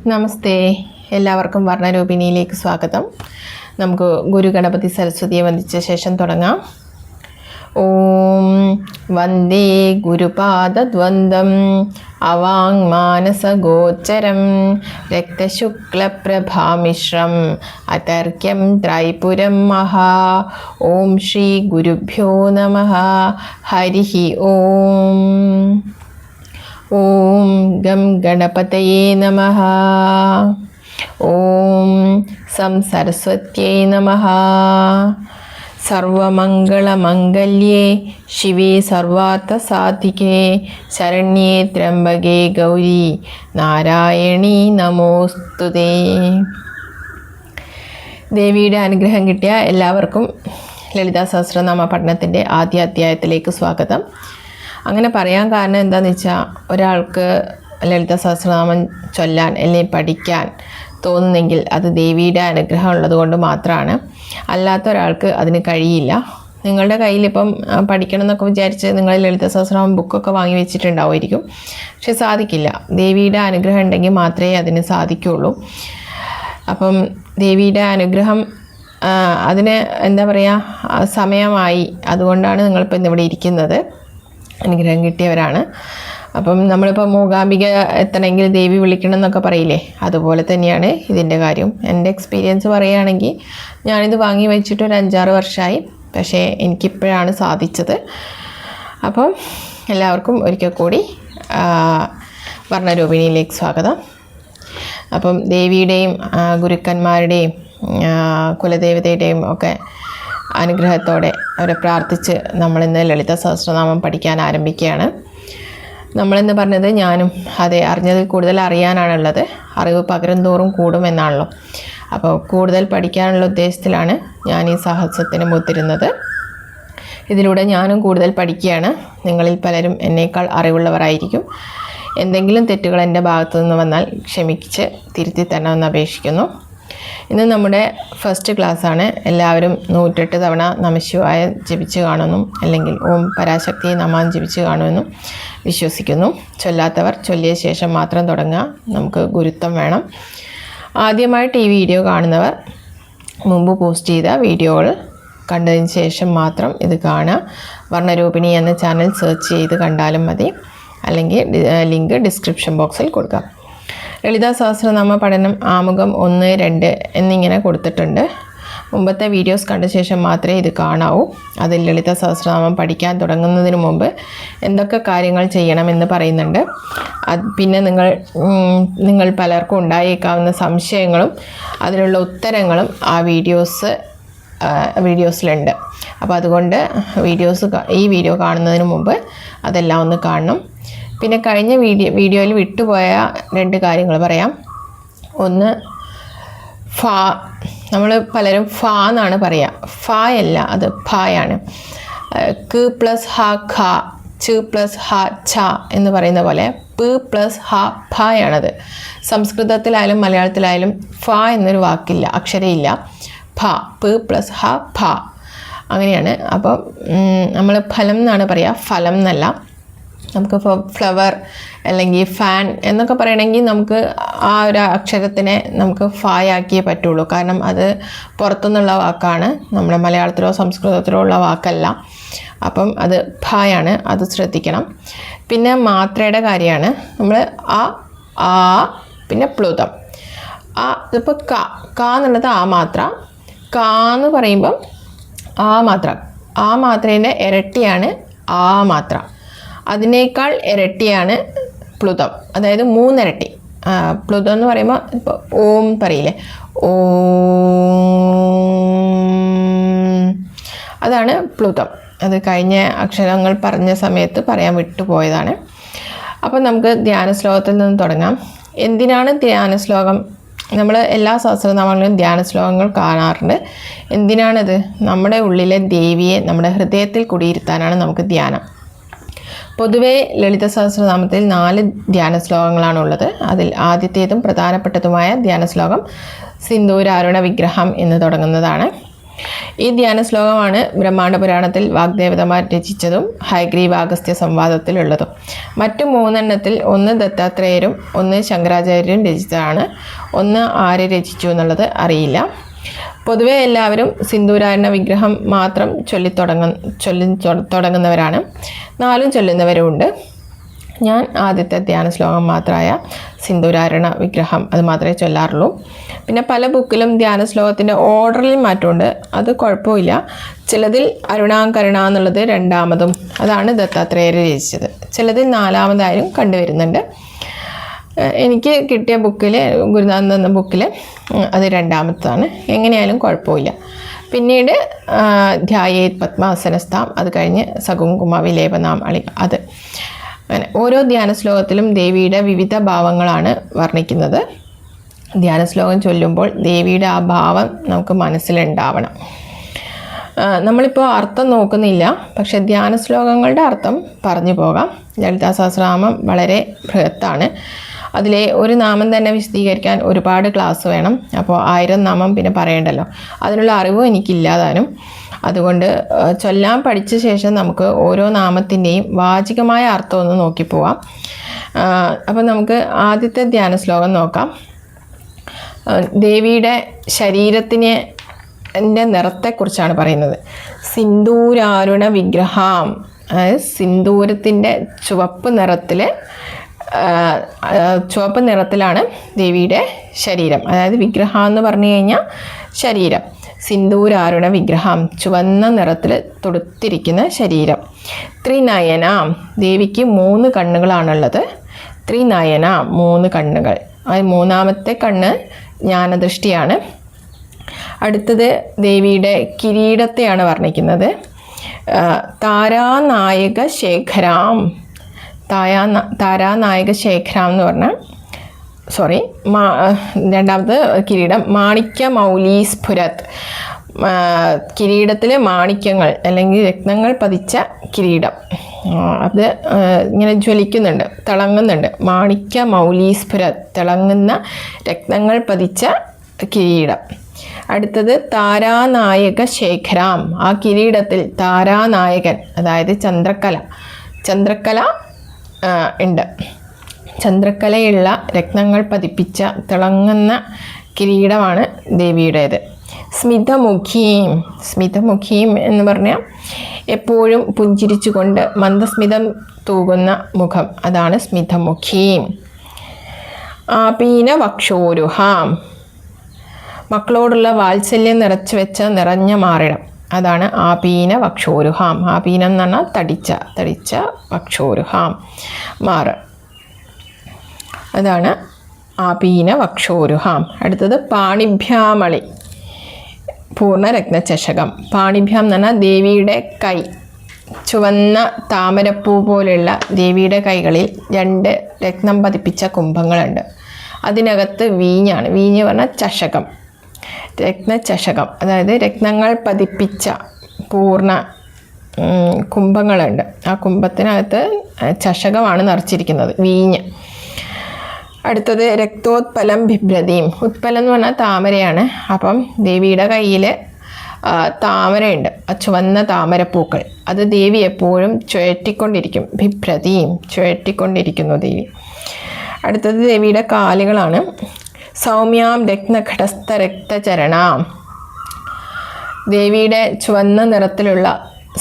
നമസ്തേ, എല്ലാവർക്കും വർണ്ണരൂപിണിയിലേക്ക് സ്വാഗതം. നമുക്ക് ഗുരു ഗണപതി സരസ്വതിയെ വന്ദിച്ച ശേഷം തുടങ്ങാം. ഓം വന്ദേ ഗുരുപാദദ്വന്ദ്വം അവാങ്മാനസഗോചരം രക്തശുക്ലപ്രഭാമിശ്രം അതർക്യം ത്രൈപുരം മഹാ. ഓം ശ്രീ ഗുരുഭ്യോ നമഃ. ഹരി ഓം. ഓം ഗം ഗണപതയേ നമഃ. ഓം സം സരസ്വത്यै നമഃ. സർവമംഗളമംഗല്യേ ശിവേ സർവാർത്ഥസാധികേ ശരണ്യേ ത്രയംബകേ ഗൗരി നാരായണീ നമോസ്തുതേ. ദേവിയുടെ അനുഗ്രഹം കിട്ടിയ എല്ലാവർക്കും ലളിതാ സഹസ്രനാമ പഠനത്തിൻ്റെ ആദ്യ അധ്യായത്തിലേക്ക് സ്വാഗതം. അങ്ങനെ പറയാൻ കാരണം എന്താണെന്ന് വെച്ചാൽ, ഒരാൾക്ക് ലളിത സഹസ്രനാമം ചൊല്ലാൻ അല്ലെങ്കിൽ പഠിക്കാൻ തോന്നുന്നെങ്കിൽ അത് ദേവിയുടെ അനുഗ്രഹം ഉള്ളത് കൊണ്ട് മാത്രമാണ്. അല്ലാത്ത ഒരാൾക്ക് അതിന് കഴിയില്ല. നിങ്ങളുടെ കയ്യിലിപ്പം പഠിക്കണം എന്നൊക്കെ വിചാരിച്ച് നിങ്ങൾ ലളിത സഹസ്രനാമം ബുക്കൊക്കെ വാങ്ങി വെച്ചിട്ടുണ്ടാവുമായിരിക്കും. പക്ഷെ സാധിക്കില്ല. ദേവിയുടെ അനുഗ്രഹം ഉണ്ടെങ്കിൽ മാത്രമേ അതിന് സാധിക്കുകയുള്ളൂ. അപ്പം ദേവിയുടെ അനുഗ്രഹം അതിന് എന്താ പറയുക, സമയമായി. അതുകൊണ്ടാണ് നിങ്ങളിപ്പോൾ ഇന്നിവിടെ ഇരിക്കുന്നത്. അനുഗ്രഹം കിട്ടിയവരാണ്. അപ്പം നമ്മളിപ്പോൾ മൂകാംബിക എത്തണമെങ്കിൽ ദേവി വിളിക്കണം എന്നൊക്കെ പറയില്ലേ, അതുപോലെ തന്നെയാണ് ഇതിൻ്റെ കാര്യം. എൻ്റെ എക്സ്പീരിയൻസ് പറയുകയാണെങ്കിൽ ഞാനിത് വാങ്ങി വെച്ചിട്ട് ഒരു 5-6 വർഷമായി. പക്ഷേ എനിക്കിപ്പോഴാണ് സാധിച്ചത്. അപ്പം എല്ലാവർക്കും ഒരിക്കൽ കൂടി വർണ്ണരൂപിണിയിലേക്ക് സ്വാഗതം. അപ്പം ദേവിയുടെയും ഗുരുക്കന്മാരുടെയും കുലദേവതയുടെയും ഒക്കെ അനുഗ്രഹത്തോടെ അവരെ പ്രാർത്ഥിച്ച് നമ്മളിന്ന് ലളിത സഹസ്രനാമം പഠിക്കാൻ ആരംഭിക്കുകയാണ്. നമ്മളിന്ന് പറഞ്ഞത് ഞാനും അതെ അറിഞ്ഞതിൽ കൂടുതൽ അറിയാനാണുള്ളത്. അറിവ് പകരും തോറും കൂടുമെന്നാണല്ലോ. അപ്പോൾ കൂടുതൽ പഠിക്കാനുള്ള ഉദ്ദേശത്തിലാണ് ഞാൻ ഈ സാഹസത്തിന് മുതിരുന്നത്. ഇതിലൂടെ ഞാനും കൂടുതൽ പഠിക്കുകയാണ്. നിങ്ങളിൽ പലരും എന്നേക്കാൾ അറിവുള്ളവരായിരിക്കും. എന്തെങ്കിലും തെറ്റുകൾ എൻ്റെ ഭാഗത്തു നിന്ന് വന്നാൽ ക്ഷമിച്ച് തിരുത്തി തരണമെന്ന് അപേക്ഷിക്കുന്നു. ഇന്ന് നമ്മുടെ ഫസ്റ്റ് ക്ലാസ്സാണ്. എല്ലാവരും 108 തവണ നമഃശിവായ ജപിച്ച് കാണുമെന്നും അല്ലെങ്കിൽ ഓം പരാശക്തിയെ നമാൻ ജപിച്ച് കാണുമെന്നും വിശ്വസിക്കുന്നു. ചൊല്ലാത്തവർ ചൊല്ലിയ ശേഷം മാത്രം തുടങ്ങുക. നമുക്ക് ഗുരുത്വം വേണം. ആദ്യമായിട്ട് ഈ വീഡിയോ കാണുന്നവർ മുമ്പ് പോസ്റ്റ് ചെയ്ത വീഡിയോകൾ കണ്ടതിന് ശേഷം മാത്രം ഇത് കാണുക. വർണ്ണരൂപിണി എന്ന ചാനൽ സെർച്ച് ചെയ്ത് കണ്ടാലും മതി. അല്ലെങ്കിൽ ലിങ്ക് ഡിസ്ക്രിപ്ഷൻ ബോക്സിൽ കൊടുക്കാം. ലളിതാ സഹസ്രനാമ പഠനം ആമുഖം 1, 2 എന്നിങ്ങനെ കൊടുത്തിട്ടുണ്ട്. മുമ്പത്തെ വീഡിയോസ് കണ്ട ശേഷം മാത്രമേ ഇത് കാണാവൂ. അതിൽ ലളിതാ സഹസ്രനാമം പഠിക്കാൻ തുടങ്ങുന്നതിന് മുമ്പ് എന്തൊക്കെ കാര്യങ്ങൾ ചെയ്യണമെന്ന് പറയുന്നുണ്ട്. പിന്നെ നിങ്ങൾ പലർക്കും ഉണ്ടായേക്കാവുന്ന സംശയങ്ങളും അതിനുള്ള ഉത്തരങ്ങളും ആ വീഡിയോസിലുണ്ട്. അപ്പോൾ അതുകൊണ്ട് ഈ വീഡിയോ കാണുന്നതിന് മുമ്പ് അതെല്ലാം ഒന്ന് കാണണം. പിന്നെ കഴിഞ്ഞ വീഡിയോയിൽ വിട്ടുപോയ 2 കാര്യങ്ങൾ പറയാം. ഒന്ന്, ഫാ. നമ്മൾ പലരും ഫാ എന്നാണ് പറയുക. ഫാ അല്ല, അത് ഫായാണ്. ക് പ്ലസ് ഹ ഖ, ച് പ്ലസ് ഹ ഛ എന്ന് പറയുന്ന പോലെ പ് പ്ലസ് ഹ ഫായാണത്. സംസ്കൃതത്തിലായാലും മലയാളത്തിലായാലും ഫാ എന്നൊരു വാക്കില്ല, അക്ഷരമില്ല. ഫ, പ് പ്ലസ് ഹ ഫ, അങ്ങനെയാണ്. അപ്പോൾ നമ്മൾ ഫലം എന്നാണ് പറയുക, ഫലം എന്നല്ല. നമുക്കിപ്പോൾ ഫ്ലവർ അല്ലെങ്കിൽ ഫാൻ എന്നൊക്കെ പറയണമെങ്കിൽ നമുക്ക് ആ ഒരു അക്ഷരത്തിനെ നമുക്ക് ഫായാക്കിയേ പറ്റുള്ളൂ. കാരണം അത് പുറത്തുനിന്നുള്ള വാക്കാണ്, നമ്മുടെ മലയാളത്തിലോ സംസ്കൃതത്തിലോ ഉള്ള വാക്കല്ല. അപ്പം അത് ഫായാണ്, അത് ശ്രദ്ധിക്കണം. പിന്നെ മാത്രയുടെ കാര്യമാണ്. നമ്മൾ ആ പിന്നെ പ്ലുതം. ഇതിപ്പോൾ ക എന്നുള്ളത് ആ മാത്ര. കാ എന്ന് പറയുമ്പം ആ മാത്ര. ആ മാത്രേൻ്റെ ഇരട്ടിയാണ് ആ മാത്ര. അതിനേക്കാൾ ഇരട്ടിയാണ് പ്ലുതം, അതായത് 3 ഇരട്ടി. പ്ലുതം എന്ന് പറയുമ്പോൾ ഇപ്പോൾ ഓം പറയില്ലേ, ഓം, അതാണ് പ്ലുതം. അത് കഴിഞ്ഞ അക്ഷരങ്ങൾ പറഞ്ഞ സമയത്ത് പറയാൻ വിട്ടുപോയതാണ്. അപ്പം നമുക്ക് ധ്യാന ശ്ലോകത്തിൽ നിന്ന് തുടങ്ങാം. എന്തിനാണ് ധ്യാന ശ്ലോകം? നമ്മൾ എല്ലാ സഹസ്രനാമങ്ങളിലും ധ്യാന ശ്ലോകങ്ങൾ കാണാറുണ്ട്. എന്തിനാണത്? നമ്മുടെ ഉള്ളിലെ ദേവിയെ നമ്മുടെ ഹൃദയത്തിൽ കുടിയിരുത്താനാണ് നമുക്ക് ധ്യാനം. പൊതുവേ ലളിത സഹസ്രനാമത്തിൽ 4 ധ്യാന ശ്ലോകങ്ങളാണുള്ളത്. അതിൽ ആദ്യത്തേതും പ്രധാനപ്പെട്ടതുമായ ധ്യാന ശ്ലോകം സിന്ദൂരാരുണ വിഗ്രഹം എന്ന് തുടങ്ങുന്നതാണ്. ഈ ധ്യാന ശ്ലോകമാണ് ബ്രഹ്മാണ്ഡ പുരാണത്തിൽ വാഗ്ദേവതമാർ രചിച്ചതും ഹയഗ്രീവ അഗസ്ത്യ സംവാദത്തിലുള്ളതും. മറ്റു 3 ഒന്ന് ദത്താത്രേയരും ഒന്ന് ശങ്കരാചാര്യരും രചിച്ചതാണ്. ഒന്ന് ആര് രചിച്ചു എന്നുള്ളത് അറിയില്ല. പൊതുവെ എല്ലാവരും സിന്ദൂരാരണ വിഗ്രഹം മാത്രം ചൊല്ലി തുടങ്ങുന്നവരാണ്. 4 ചൊല്ലുന്നവരുമുണ്ട്. ഞാൻ ആദ്യത്തെ ധ്യാന ശ്ലോകം മാത്രമായ സിന്ദൂരാരണ വിഗ്രഹം അത് മാത്രമേ ചൊല്ലാറുള്ളൂ. പിന്നെ പല ബുക്കിലും ധ്യാന ശ്ലോകത്തിൻ്റെ ഓർഡറിൽ മാറ്റമുണ്ട്. അത് കുഴപ്പമില്ല. ചിലതിൽ അരുണാകരുണ എന്നുള്ളത് 2ാമതും അതാണ് ദത്താത്രേയർ രചിച്ചത്. ചിലതിൽ 4ാമതായും കണ്ടുവരുന്നുണ്ട്. എനിക്ക് കിട്ടിയ ബുക്കിൽ, ഗുരുനാഥൻ എന്ന ബുക്കിൽ അത് 2ാമത്തതാണ്. എങ്ങനെയായാലും കുഴപ്പമില്ല. പിന്നീട് ധ്യായേത് പത്മാസനസ്ഥാം, അത് കഴിഞ്ഞ് സകുങ്കുമ വിലേപനാം അളി, അത് അങ്ങനെ ഓരോ ധ്യാന ശ്ലോകത്തിലും ദേവിയുടെ വിവിധ ഭാവങ്ങളാണ് വർണ്ണിക്കുന്നത്. ധ്യാന ശ്ലോകം ചൊല്ലുമ്പോൾ ദേവിയുടെ ആ ഭാവം നമുക്ക് മനസ്സിലുണ്ടാവണം. നമ്മളിപ്പോൾ അർത്ഥം നോക്കുന്നില്ല, പക്ഷെ ധ്യാന ശ്ലോകങ്ങളുടെ അർത്ഥം പറഞ്ഞു പോകാം. ലളിതാ സഹസ്രനാമം വളരെ ബൃഹത്താണ്. അതിലെ ഒരു നാമം തന്നെ വിശദീകരിക്കാൻ ഒരുപാട് ക്ലാസ് വേണം. അപ്പോൾ 1000 നാമം പിന്നെ പറയണ്ടല്ലോ. അതിനുള്ള അറിവും എനിക്കില്ലാതാനും. അതുകൊണ്ട് ചൊല്ലാൻ പഠിച്ച ശേഷം നമുക്ക് ഓരോ നാമത്തിൻ്റെയും വാചികമായ അർത്ഥം ഒന്ന് നോക്കിപ്പോവാം. അപ്പം നമുക്ക് ആദ്യത്തെ ധ്യാന ശ്ലോകം നോക്കാം. ദേവിയുടെ ശരീരത്തിൻ്റെ നിറത്തെക്കുറിച്ചാണ് പറയുന്നത്. സിന്ദൂരാരുണ വിഗ്രഹം, അതായത് സിന്ദൂരത്തിൻ്റെ ചുവപ്പ് നിറത്തിലാണ് ദേവിയുടെ ശരീരം. അതായത് വിഗ്രഹം എന്ന് പറഞ്ഞു കഴിഞ്ഞാൽ ശരീരം. സിന്ദൂരാരുണ വിഗ്രഹം, ചുവന്ന നിറത്തിൽ തൊടുത്തിരിക്കുന്ന ശരീരം. ത്രിനയന, ദേവിക്ക് 3 കണ്ണുകളാണുള്ളത്. ത്രിനയന, 3 കണ്ണുകൾ. അത് 3ാമത്തെ കണ്ണ് ജ്ഞാനദൃഷ്ടിയാണ്. അടുത്തത് ദേവിയുടെ കിരീടത്തെയാണ് വർണ്ണിക്കുന്നത്. താരാനായക ശേഖരാം, താരാനായക ശേഖരാം എന്ന് പറഞ്ഞാൽ രണ്ടാമത് കിരീടം മാണിക്യ മൗലീസ്ഫുരത്, കിരീടത്തിൽ മാണിക്യങ്ങൾ അല്ലെങ്കിൽ രത്നങ്ങൾ പതിച്ച കിരീടം. അത് ഇങ്ങനെ ജ്വലിക്കുന്നുണ്ട്, തിളങ്ങുന്നുണ്ട്. മാണിക്യ മൗലീസ്ഫുരത്, തിളങ്ങുന്ന രത്നങ്ങൾ പതിച്ച കിരീടം. അടുത്തത് താരാനായക ശേഖരാം, ആ കിരീടത്തിൽ താരാനായകൻ അതായത് ചന്ദ്രക്കല ഉണ്ട്. ചന്ദ്രക്കലയുള്ള രത്നങ്ങൾ പതിപ്പിച്ച തിളങ്ങുന്ന കിരീടമാണ് ദേവിയുടേത്. സ്മിതമുഖീം എന്ന് പറഞ്ഞാൽ എപ്പോഴും പുഞ്ചിരിച്ചുകൊണ്ട് മന്ദസ്മിതം തൂകുന്ന മുഖം, അതാണ് സ്മിതമുഖീം. ആപീന വക്ഷോരുഹാം, മക്കളോടുള്ള വാത്സല്യം നിറച്ചു വെച്ച നിറഞ്ഞ മാറിടം, അതാണ് ആപീന വക്ഷോരുഹാം. ആപീനം എന്ന് പറഞ്ഞാൽ തടിച്ച വക്ഷോരുഹാം, മാറ്, അതാണ് ആപീന വക്ഷോരുഹാം. അടുത്തത് പാണിഭ്യാമളി, പൂർണ്ണരത്നചഷകം. പാണിഭ്യാം എന്ന് പറഞ്ഞാൽ ദേവിയുടെ കൈ, ചുവന്ന താമരപ്പൂ പോലെയുള്ള ദേവിയുടെ കൈകളിൽ 2 രത്നം പതിപ്പിച്ച കുംഭങ്ങളുണ്ട്. അതിനകത്ത് വീഞ്ഞാണ്. വീഞ്ഞ് പറഞ്ഞാൽ ചഷകം, രത്നചഷകം, അതായത് രത്നങ്ങൾ പതിപ്പിച്ച പൂർണ്ണ കുംഭങ്ങളുണ്ട്. ആ കുംഭത്തിനകത്ത് ചഷകമാണ് നിറച്ചിരിക്കുന്നത്, വീഞ്ഞ്. അടുത്തത് രക്തോത്പലം ബിഭ്രതീം, ഉത്പലം എന്ന് പറഞ്ഞാൽ താമരയാണ്. അപ്പം ദേവിയുടെ കയ്യിൽ താമരയുണ്ട്, ആ ചുവന്ന താമരപ്പൂക്കൾ. അത് ദേവി എപ്പോഴും ചുഴറ്റിക്കൊണ്ടിരിക്കും. ബിഭ്രതീം, ചുഴറ്റിക്കൊണ്ടിരിക്കുന്നു ദേവി. അടുത്തത് ദേവിയുടെ കാലുകളാണ്. സൗമ്യാം രത്നഘടസ്ഥ രക്തചരണാം, ദേവിയുടെ ചുവന്ന നിറത്തിലുള്ള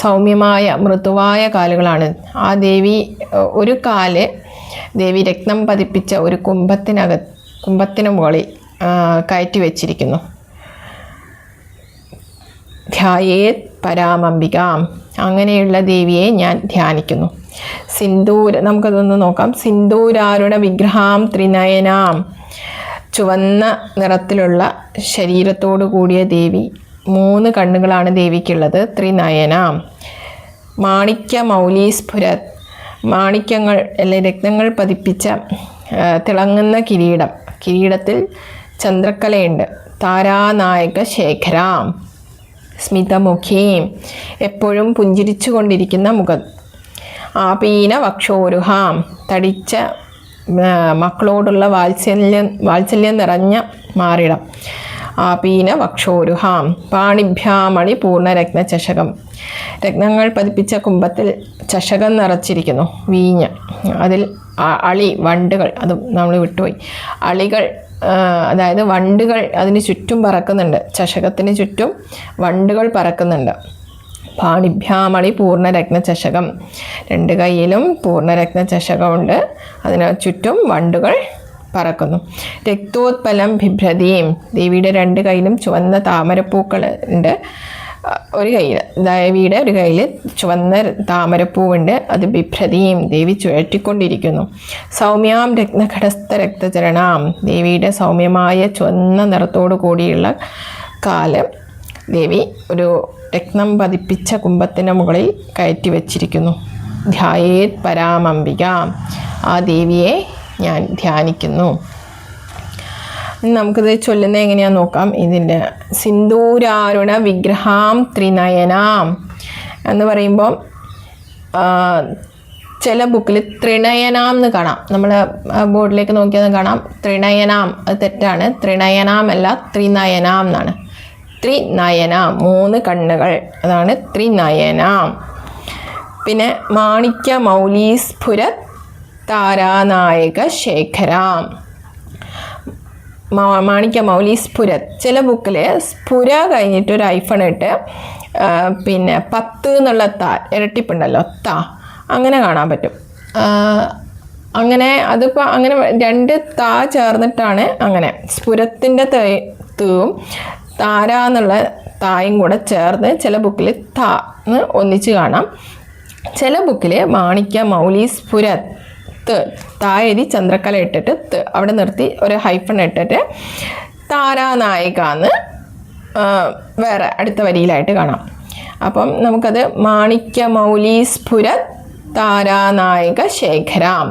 സൗമ്യമായ മൃദുവായ കാലുകളാണ്. ആ ദേവി ഒരു കാല് ദേവി രത്നം പതിപ്പിച്ച ഒരു കുംഭത്തിന് മുകളിൽ കയറ്റി വെച്ചിരിക്കുന്നു. ധ്യായേത് പരാമംബികാം, അങ്ങനെയുള്ള ദേവിയെ ഞാൻ ധ്യാനിക്കുന്നു. നമുക്കതൊന്ന് നോക്കാം. സിന്ദൂരാരുണ വിഗ്രഹാം ത്രിനയനാം, ചുവന്ന നിറത്തിലുള്ള ശരീരത്തോടു കൂടിയ ദേവി. 3 കണ്ണുകളാണ് ദേവിക്കുള്ളത്. ത്രിനയനാം. മാണിക്യ മൗലീസ്ഫുരത്, മാണിക്യങ്ങൾ അല്ലെങ്കിൽ രത്നങ്ങൾ പതിപ്പിച്ച തിളങ്ങുന്ന കിരീടം. കിരീടത്തിൽ ചന്ദ്രക്കലയുണ്ട്. താരാനായക ശേഖരാം. സ്മിതമുഖീം, എപ്പോഴും പുഞ്ചിരിച്ചു കൊണ്ടിരിക്കുന്ന മുഖം. ആപീന വക്ഷോരുഹാം, തടിച്ച മക്കളോടുള്ള വാത്സല്യം നിറഞ്ഞ മാറിടം. ആപീന വക്ഷോരുഹാം പാണിഭ്യാമണി പൂർണ്ണരത്നചഷകം. രത്നങ്ങൾ പതിപ്പിച്ച കുംഭത്തിൽ ചഷകം നിറച്ചിരിക്കുന്നു, വീഞ്ഞ്. അതിൽ അളി, വണ്ടുകൾ, അതും നമ്മൾ വിട്ടുപോയി. അളികൾ, അതായത് വണ്ടുകൾ അതിന് ചുറ്റും പറക്കുന്നുണ്ട്. ചഷകത്തിന് ചുറ്റും വണ്ടുകൾ പറക്കുന്നുണ്ട്. പാണിഭ്യാമണി പൂർണ്ണരത്നചഷകം. 2 കൈയിലും പൂർണ്ണരത്നചഷകമുണ്ട്. അതിന് ചുറ്റും വണ്ടുകൾ പറക്കുന്നു. രക്തോത്പലം ബിഭ്രതിയും. ദേവിയുടെ 2 കൈയിലും ചുവന്ന താമരപ്പൂക്കൾ ഉണ്ട്. ഒരു കയ്യിൽ, ദേവിയുടെ ഒരു കയ്യിൽ ചുവന്ന താമരപ്പൂവുണ്ട്. അത് ബിഭ്രതിയും, ദേവി ചുഴറ്റിക്കൊണ്ടിരിക്കുന്നു. സൗമ്യാം രത്നഘടസ്ഥ രക്തചരണാം. ദേവിയുടെ സൗമ്യമായ ചുവന്ന നിറത്തോടു കൂടിയുള്ള കാല് ദേവി ഒരു രത്നം പതിപ്പിച്ച കുംഭത്തിന് മുകളിൽ കയറ്റി വച്ചിരിക്കുന്നു. ധ്യായേത് പരാമംബിക. ആ ദേവിയെ ഞാൻ ധ്യാനിക്കുന്നു. നമുക്കിത് ചൊല്ലുന്നത് എങ്ങനെയാണെന്ന് നോക്കാം. ഇതിൻ്റെ സിന്ദൂരാരുണ വിഗ്രഹാം ത്രിനയനാം എന്ന് പറയുമ്പോൾ ചില ബുക്കിൽ ത്രിനയനാം എന്ന് കാണാം. നമ്മൾ ബോർഡിലേക്ക് നോക്കിയാൽ കാണാം ത്രിനയനാം. അത് തെറ്റാണ്. ത്രിനയനാം അല്ല, ത്രിനയനാം എന്നാണ്. ത്രിനയനാം, 3 കണ്ണുകൾ, അതാണ് ത്രിനയനാം. പിന്നെ മാണിക്യ മൗലീസ്ഫുര താരാനായക ശേഖരാം. മാണിക്യ മൗലീസ്ഫുരത്. ചില ബുക്കിൽ സ്ഫുര കഴിഞ്ഞിട്ടൊരു ഐഫൺ ഇട്ട് പിന്നെ 10 എന്നുള്ള ഇരട്ടിപ്പുണ്ടല്ലോ, അങ്ങനെ കാണാൻ പറ്റും. അങ്ങനെ അതിപ്പോൾ അങ്ങനെ 2 ചേർന്നിട്ടാണ് അങ്ങനെ. സ്ഫുരത്തിൻ്റെ തൂവും താര എന്നുള്ള തായും കൂടെ ചേർന്ന് ചില ബുക്കിൽ എന്ന് ഒന്നിച്ച് കാണാം. ചില ബുക്കിൽ മാണിക്യ മൗലീസ്ഫുരത് തായരി ചന്ദ്രക്കല ഇട്ടിട്ട് അവിടെ നിർത്തി ഒരു ഹൈഫൺ ഇട്ടിട്ട് താരാനായിക എന്ന് വേറെ അടുത്ത വരിയിലായിട്ട് കാണാം. അപ്പം നമുക്കത് മാണിക്യ മൗലീസ്ഫുരത് താരാനായിക ശേഖരാം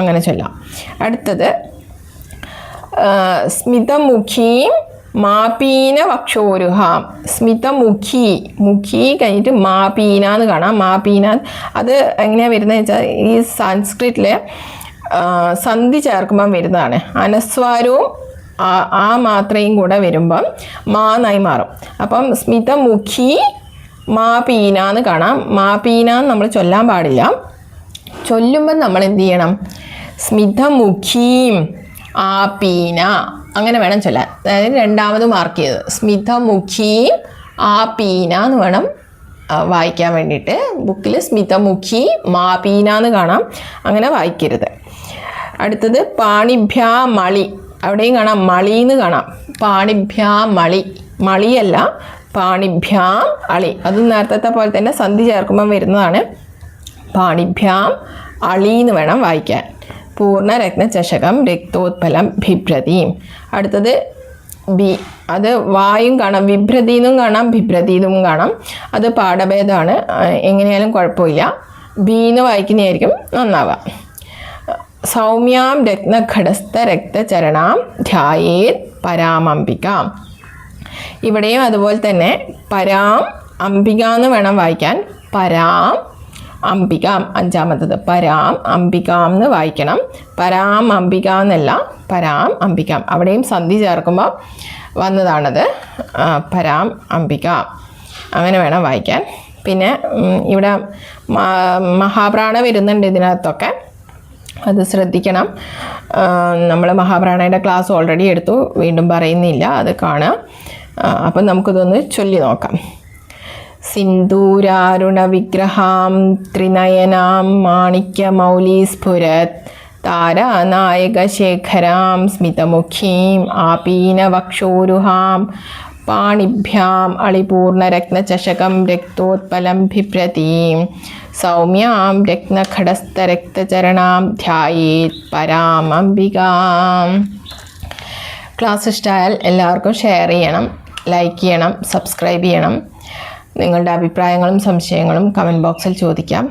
അങ്ങനെ ചൊല്ലാം. അടുത്തത് സ്മിതമുഖീം മാപീന വക്ഷോരുഹാം. സ്മിതമുഖി, മുഖി കഴിഞ്ഞിട്ട് മാപീന എന്ന് കാണാം. മാപീന അത് എങ്ങനെയാണ് വരുന്നത് വെച്ചാൽ ഈ സംസ്കൃതിൽ സന്ധി ചേർക്കുമ്പം വരുന്നതാണ്. അനസ്വാരവും ആ മാത്രയും കൂടെ വരുമ്പം മാന്നായി മാറും. അപ്പം സ്മിതമുഖി മാപീന എന്ന് കാണാം. മാപീന നമ്മൾ ചൊല്ലാൻ പാടില്ല. ചൊല്ലുമ്പം നമ്മൾ എന്ത് ചെയ്യണം? സ്മിതമുഖീം ആപീന അങ്ങനെ വേണം ചൊല്ലാൻ. അതായത് 2ാമത് മാർക്ക് ചെയ്തത് സ്മിതമുഖീം ആപീന എന്ന് വേണം വായിക്കാൻ വേണ്ടിയിട്ട്. ബുക്കിൽ സ്മിതമുഖി മാപീന എന്ന് കാണാം, അങ്ങനെ വായിക്കരുത്. അടുത്തത് പാണിഭ്യാ മളി. അവിടെയും കാണാം മളി എന്ന് കാണാം. പാണിഭ്യാ മളി, മളിയല്ല പാണിഭ്യാം അളി. അത് നേരത്തെ പോലെ തന്നെ സന്ധി ചേർക്കുമ്പം വരുന്നതാണ്. പാണിഭ്യാം അളി എന്ന് വേണം വായിക്കാൻ. പൂർണ്ണരത്നചഷകം രക്തോത്പലം ബിഭ്രതിയും. അടുത്തത് ബി, അത് വായും കാണാം, വിഭ്രതിന്നും കാണാം ബിഭ്രതിന്നും കാണാം. അത് പാഠഭേദമാണ്, എങ്ങനെയാലും കുഴപ്പമില്ല. ബീന്ന് വായിക്കുന്നതായിരിക്കും നന്നാവുക. സൗമ്യാം രത്നഘടസ്ഥ രക്തചരണാം ധ്യായേത് പരാമംബിക. ഇവിടെയും അതുപോലെ തന്നെ പരാം അംബിക എന്ന് വേണം വായിക്കാൻ. പരാം അംബിക, 5ാമത്തത് പരാം അംബികാം എന്ന് വായിക്കണം. പരാം അംബിക എന്നല്ല, പരാം അംബികാം. അവിടെയും സന്ധി ചേർക്കുമ്പോൾ വന്നതാണത്. പരാം അംബിക അങ്ങനെ വേണം വായിക്കാൻ. പിന്നെ ഇവിടെ മഹാപ്രാണ വരുന്നുണ്ട് ഇതിനകത്തൊക്കെ, അത് ശ്രദ്ധിക്കണം. നമ്മൾ മഹാപ്രാണയുടെ ക്ലാസ് ഓൾറെഡി എടുത്തു, വീണ്ടും പറയുന്നില്ല, അത് കാണുക. അപ്പം നമുക്കിതൊന്ന് ചൊല്ലി നോക്കാം. സിന്ദൂരാരുണ വിഗ്രഹാം ത്രിനയനാം മാണിക്യ മൗലീസ്ഫുരത് താരാനായക ശേഖരാം സ്മിതമുഖീം ആപീന വക്ഷോരുഹാം പാണിഭ്യാം അളിപൂർണരത്നചഷകം രക്തോത്പലം ബിഭ്രതീം സൗമ്യാം രത്നഘടസ്ഥരക്തചരണാം ധ്യായേത് പരാമംബികാം. ക്ലാസ് ഇഷ്ടമായാൽ എല്ലാവർക്കും ഷെയർ ചെയ്യണം, ലൈക്ക് ചെയ്യണം, സബ്സ്ക്രൈബ് ചെയ്യണം. നിങ്ങളുടെ അഭിപ്രായങ്ങളും സംശയങ്ങളും കമൻറ്റ് ബോക്സിൽ ചോദിക്കാം.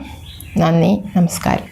നന്ദി, നമസ്കാരം.